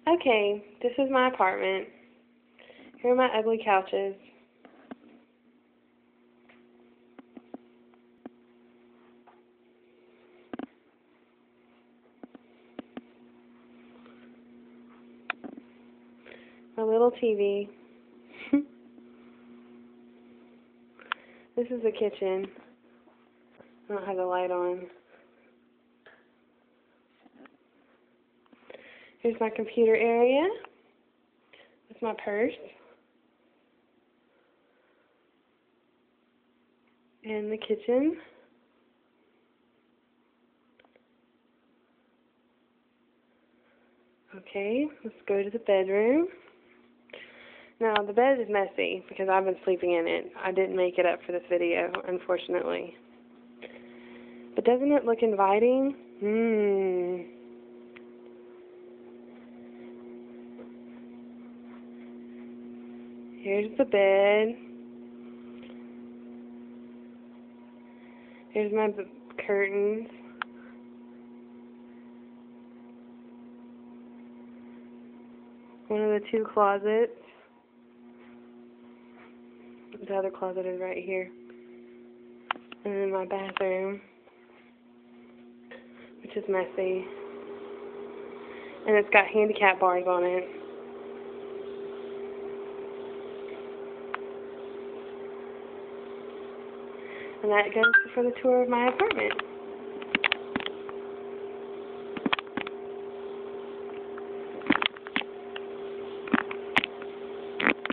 Okay, this is my apartment. Here are my ugly couches. My little TV. This is the kitchen. I don't have the light on. Here's my computer area. That's my purse. And the kitchen. Okay, let's go to the bedroom. Now, the bed is messy because I've been sleeping in it. I didn't make it up for this video, unfortunately. But doesn't it look inviting? Here's the bed. Here's my curtains. One of the two closets. The other closet is right here. And then my bathroom, which is messy. And it's got handicap bars on it. And that goes for the tour of my apartment.